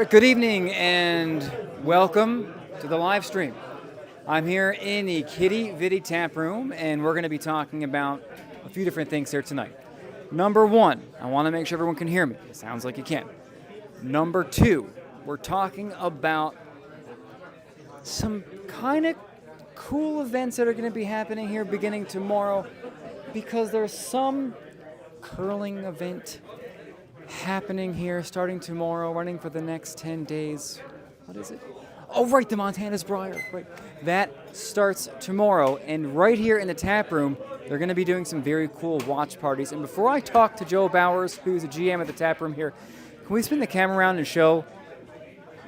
Right, good evening and welcome to the live stream. I'm here in the Quidi Vidi Taproom, and we're going to be talking about a few different things here tonight. Number one, I want to make sure everyone can hear me. It sounds like you can. Number two, we're talking about some kind of cool events that are going to be happening here beginning tomorrow, because there's some curling event happening here starting tomorrow, running for the next 10 days. What is it? Oh, right, the Montana's Brier. Right. That starts tomorrow, and right here in the tap room, they're going to be doing some very cool watch parties. And before I talk to Joe Bowers, who's a GM at the tap room here, can we spin the camera around and show?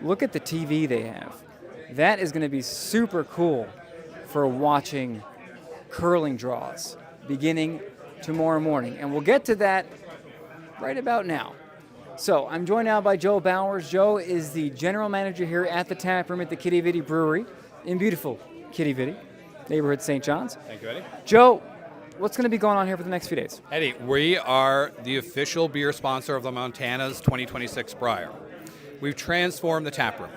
Look at the TV they have. That is going to be super cool for watching curling draws beginning tomorrow morning. And we'll get to that right about now. So I'm joined now by Joe Bowers. Joe is the general manager here at the tap room at the Quidi Vidi Brewery in beautiful Quidi Vidi, neighborhood St. John's. Thank you, Eddie. Joe, what's going to be going on here for the next few days? Eddie, we are the official beer sponsor of the Montana's 2026 Brier. We've transformed the tap room.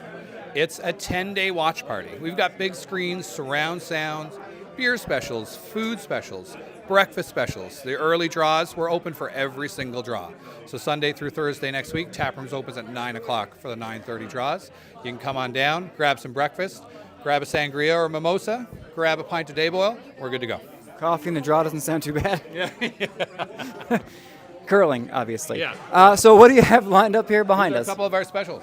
It's a 10-day watch party. We've got big screens, surround sounds, beer specials, food specials, breakfast specials. The early draws, we're open for every single draw. So Sunday through Thursday next week, Taproom's opens at 9 o'clock for the 9:30 draws. You can come on down, grab some breakfast, grab a sangria or a mimosa, grab a pint of Dave oil, we're good to go. Coffee in the draw doesn't sound too bad. Yeah. Curling, obviously. Yeah. So what do you have lined up here behind These are us? a couple of our specials.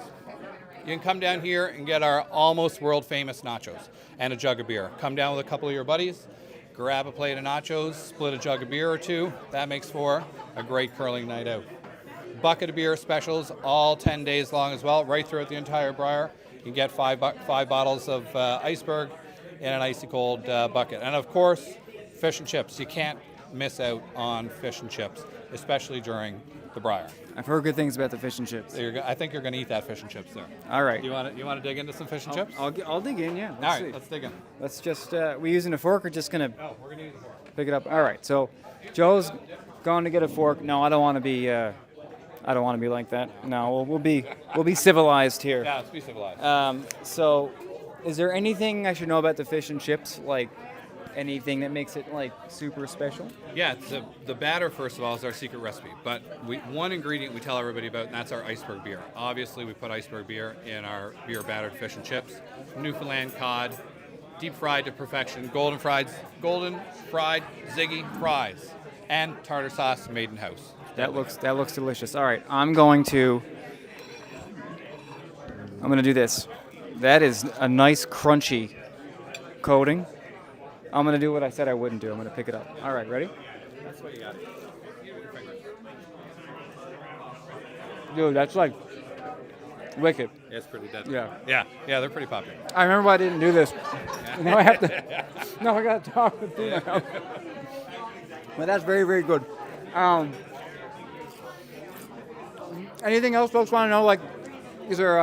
You can come down here and get our almost world-famous nachos and a jug of beer. Come down with a couple of your buddies, grab a plate of nachos, split a jug of beer or two. That makes for a great curling night out. Bucket of beer specials, all 10 days long as well, right throughout the entire Brier. You can get five bottles of iceberg in an icy cold bucket. And of course, fish and chips. You can't miss out on fish and chips, especially during the Brier. I've heard good things about the fish and chips. I think you're going to eat that fish and chips there. All right. You want to dig into some fish and chips? I'll dig in, yeah. All right, let's dig in. Let's just, we using a fork or just going to Oh, we're going to use a fork. pick it up? All right, so Joe's going to get a fork. No, I don't want to be like that. No, we'll be civilized here. Yeah, let's be civilized. So is there anything I should know about the fish and chips, like anything that makes it like super special? Yeah, the batter, first of all, is our secret recipe. But one ingredient we tell everybody about, and that's our iceberg beer. Obviously, we put iceberg beer in our beer battered fish and chips. Newfoundland cod, deep fried to perfection, golden fried Ziggy fries, and tartar sauce made in house. That looks delicious. All right, I'm going to do this. That is a nice crunchy coating. I'm going to do what I said I wouldn't do. I'm going to pick it up. All right, ready? That's what you got. Dude, that's like wicked. Yeah, it's pretty deadly. Yeah. Yeah, they're pretty popular. I remember I didn't do this. Now I have to. Now I got to talk with you. But that's very, very good. Anything else folks want to know? Like, is there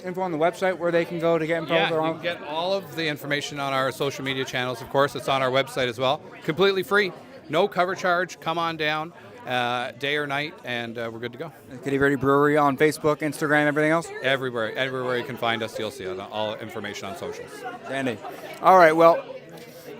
info on the website where they can go to get info? Yeah, you can get all of the information on our social media channels, of course. It's on our website as well. Completely free. No cover charge. Come on down, day or night, and we're good to go. Quidi Vidi Brewery on Facebook, Instagram, everything else? Everywhere you can find us, you'll see it. All information on socials. Dandy. All right, well,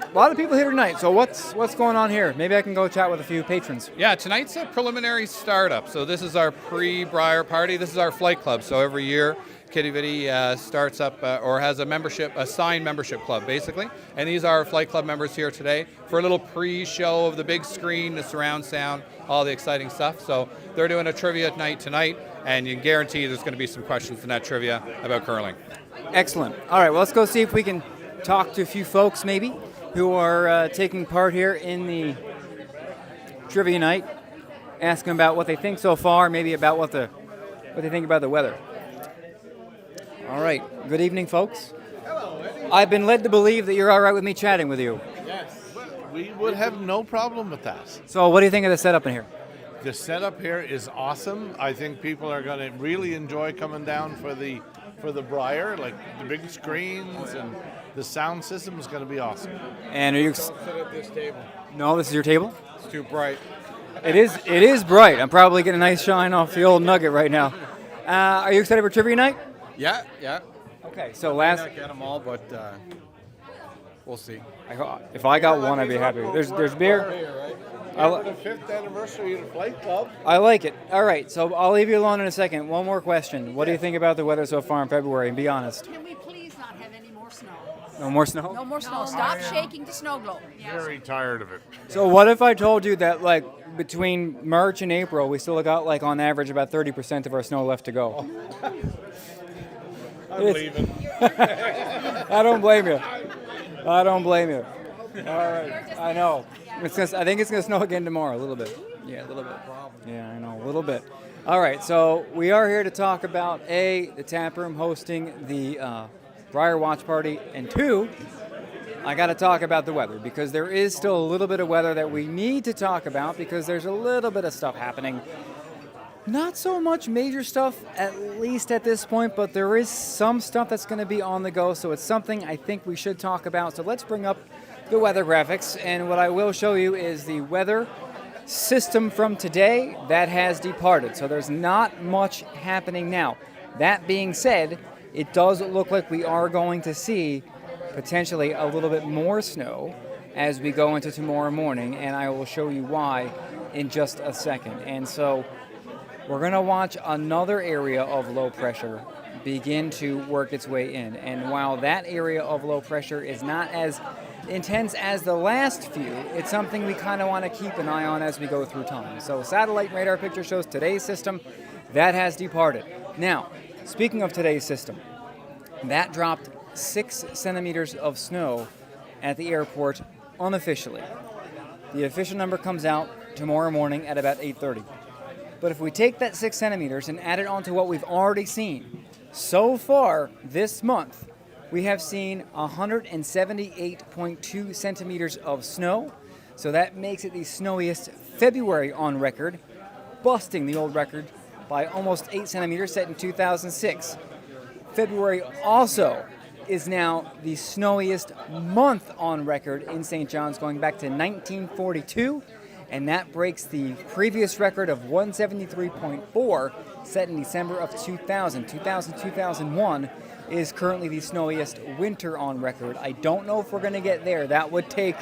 a lot of people here tonight, so what's going on here? Maybe I can go chat with a few patrons. Yeah, tonight's a preliminary startup. So this is our pre-Brier party. This is our flight club. So every year, Quidi Vidi starts up or has a signed membership club, basically. And these are our flight club members here today for a little pre-show of the big screen, the surround sound, all the exciting stuff. So they're doing a trivia night tonight, and you can guarantee there's going to be some questions in that trivia about curling. Excellent. All right, well, let's go see if we can talk to a few folks, maybe, who are taking part here in the trivia night, ask them about what they think so far, maybe about what they think about the weather. All right, good evening, folks. Hello, Eddie. I've been led to believe that you're all right with me chatting with you. Yes, we would have no problem with that. So what do you think of the setup in here? The setup here is awesome. I think people are going to really enjoy coming down for the Brier, like the big screens, and the sound system is going to be awesome. And are you? Don't sit at this table. No, this is your table. It's too bright. It is bright. I'm probably getting a nice shine off the old nugget right now. Are you excited for trivia night? Yeah. Okay, so Might not get them all, but we'll see. if I got one, I'd be happy. There's beer. For the 5th anniversary of the Flight Club. I like it. All right, so I'll leave you alone in a second. One more question. What do you think about the weather so far in February? And be honest. Can we please not have any more snow? No more snow? No more snow. Stop shaking the snow globe. Very tired of it. So what if I told you that, like, between March and April, we still got, like, on average, about 30% of our snow left to go? I'm leaving. I don't blame you. I don't blame you. All right. I know. I think it's going to snow again tomorrow, a little bit. Yeah, a little bit. Yeah, I know, a little bit. All right, so we are here to talk about, A, the Taproom hosting the Brier Watch Party, and 2, I got to talk about the weather, because there is still a little bit of weather that we need to talk about, because there's a little bit of stuff happening. Not so much major stuff, at least at this point, but there is some stuff that's going to be on the go, so it's something I think we should talk about. So let's bring up the weather graphics, and what I will show you is the weather system from today that has departed. So there's not much happening now. That being said, it does look like we are going to see potentially a little bit more snow as we go into tomorrow morning, and I will show you why in just a second. And so we're going to watch another area of low pressure begin to work its way in. And while that area of low pressure is not as intense as the last few, it's something we kind of want to keep an eye on as we go through time. So satellite radar picture shows today's system that has departed. Now, speaking of today's system, that dropped 6 centimeters of snow at the airport unofficially. The official number comes out tomorrow morning at about 8:30. But if we take that 6 centimeters and add it onto what we've already seen, so far this month, we have seen 178.2 centimeters of snow. So that makes it the snowiest February on record, busting the old record by almost 8 centimeters set in 2006. February also is now the snowiest month on record in St. John's, going back to 1942. And that breaks the previous record of 173.4 set in December of 2000. 2001 is currently the snowiest winter on record. I don't know if we're going to get there. That would take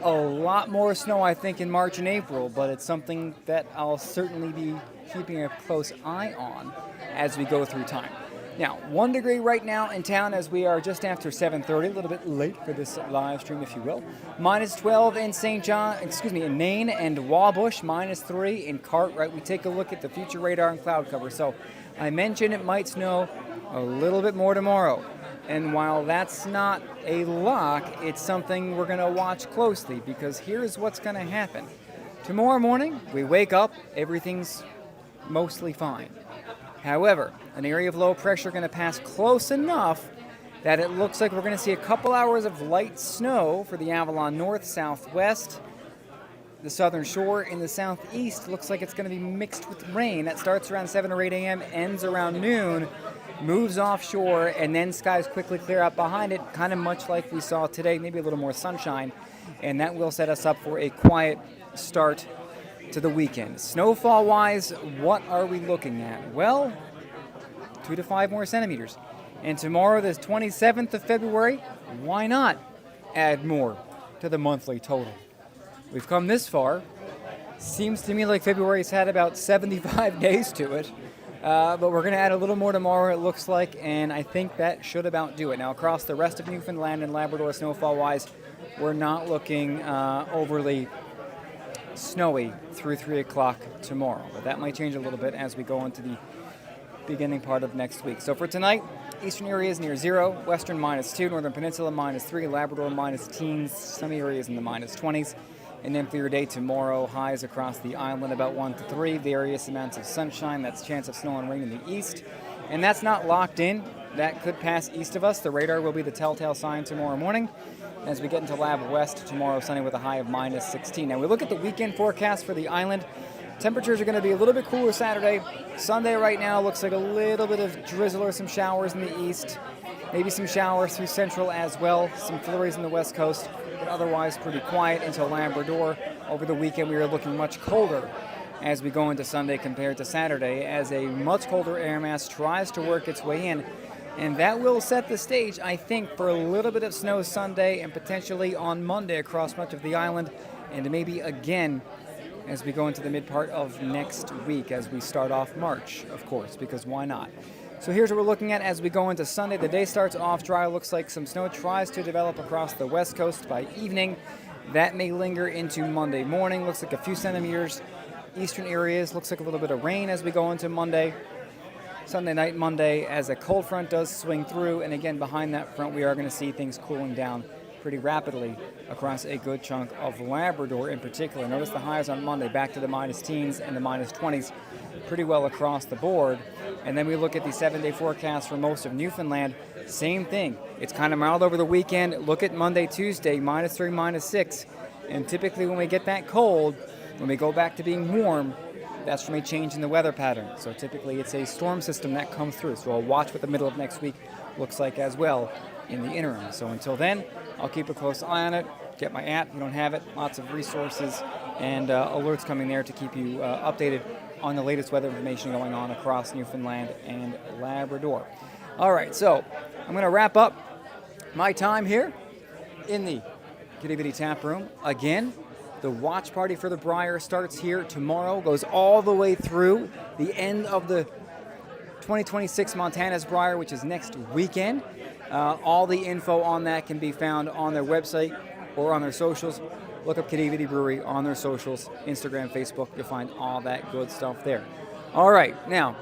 a lot more snow, I think, in March and April, but it's something that I'll certainly be keeping a close eye on as we go through time. Now, 1 degree right now in town as we are just after 7:30, a little bit late for this live stream, if you will. -12 in in Nain and Wabush, -3 in Cartwright. We take a look at the future radar and cloud cover. So I mentioned it might snow a little bit more tomorrow. And while that's not a lock, it's something we're going to watch closely, because here's what's going to happen. Tomorrow morning, we wake up, everything's mostly fine. However, an area of low pressure going to pass close enough that it looks like we're going to see a couple hours of light snow for the Avalon North, Southwest. The southern shore in the southeast looks like it's going to be mixed with rain. That starts around 7 or 8 a.m., ends around noon, moves offshore, and then skies quickly clear up behind it, kind of much like we saw today, maybe a little more sunshine, and that will set us up for a quiet start to the weekend. Snowfall-wise, what are we looking at? Well, 2 to 5 more centimeters. And tomorrow, the 27th of February, why not add more to the monthly total? We've come this far. Seems to me like February's had about 75 days to it. But we're going to add a little more tomorrow, it looks like, and I think that should about do it. Now, across the rest of Newfoundland and Labrador, snowfall-wise, we're not looking overly snowy through 3 o'clock tomorrow. But that might change a little bit as we go into the beginning part of next week. So for tonight, eastern areas near 0, western -2, northern peninsula -3, Labrador -teens, some areas in the -20s. And then for your day tomorrow, highs across the island about 1 to 3, various amounts of sunshine. That's chance of snow and rain in the east. And that's not locked in. That could pass east of us. The radar will be the telltale sign tomorrow morning. As we get into Lab West, tomorrow sunny with a high of -16. Now we look at the weekend forecast for the island. Temperatures are going to be a little bit cooler Saturday. Sunday right now looks like a little bit of drizzle or some showers in the east. Maybe some showers through central as well. Some flurries in the west coast. But otherwise pretty quiet until Labrador. Over the weekend we are looking much colder as we go into Sunday compared to Saturday, as a much colder air mass tries to work its way in. And that will set the stage, I think, for a little bit of snow Sunday and potentially on Monday across much of the island, and maybe again as we go into the mid part of next week as we start off March, of course, because why not? So here's what we're looking at as we go into Sunday. The day starts off dry. Looks like some snow tries to develop across the west coast by evening. That may linger into Monday morning. Looks like a few centimeters. Eastern areas. Looks like a little bit of rain as we go into Monday. Sunday night, Monday, as a cold front does swing through. And again, behind that front, we are going to see things cooling down pretty rapidly across a good chunk of Labrador in particular. Notice the highs on Monday back to the minus teens and the minus 20s pretty well across the board. And then we look at the 7-day forecast for most of Newfoundland. Same thing. It's kind of mild over the weekend. Look at Monday, Tuesday, minus 3, minus 6. And typically when we get that cold, when we go back to being warm, that's from a change in the weather pattern. So typically it's a storm system that comes through. So I'll watch what the middle of next week looks like as well in the interim. So until then, I'll keep a close eye on it. Get my app if you don't have it. Lots of resources and alerts coming there to keep you updated on the latest weather information going on across Newfoundland and Labrador. All right, so I'm going to wrap up my time here in the Quidi Vidi Taproom. Again, the watch party for the Brier starts here tomorrow, goes all the way through the end of the 2026 Montana's Brier, which is next weekend. All the info on that can be found on their website or on their socials. Look up Quidi Vidi Brewery on their socials, Instagram, Facebook. You'll find all that good stuff there. All right, now,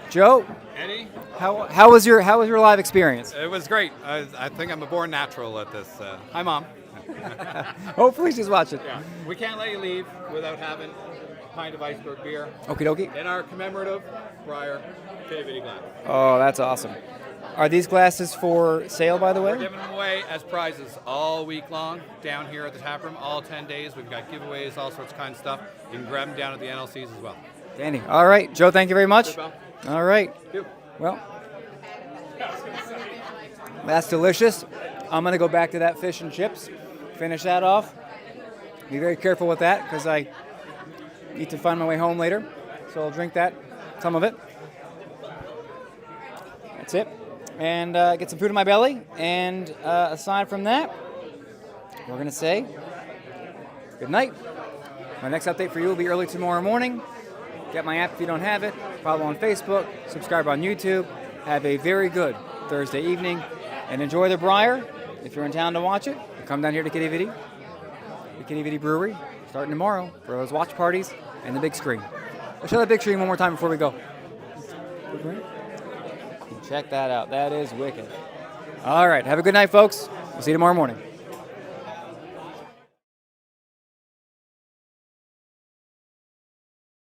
Joe, Eddie? how was your live experience? It was great. I think I'm a born natural at this. Hi, Mom. Hopefully she's watching. Yeah. We can't let you leave without having a pint of iceberg beer Okie dokie. in our commemorative Brier Quidi Vidi glass. Oh, that's awesome. Are these glasses for sale, by the way? We're giving them away as prizes all week long down here at the Taproom, all 10 days. We've got giveaways, all sorts of kind of stuff. You can grab them down at the NLCs as well. Danny. All right, Joe, thank you very much. Good, All right. Well, that's delicious. I'm going to go back to that fish and chips, finish that off. Be very careful with that because I need to find my way home later. So I'll drink that, some of it. That's it. And get some food in my belly. And aside from that, we're going to say good night. My next update for you will be early tomorrow morning. Get my app if you don't have it. Follow on Facebook. Subscribe on YouTube. Have a very good Thursday evening. And enjoy the Brier. If you're in town to watch it, come down here to Quidi Vidi, the Quidi Vidi Brewery, starting tomorrow for those watch parties and the big screen. Let's show the big screen one more time before we go. Check that out. That is wicked. All right. Have a good night, folks. We'll see you tomorrow morning.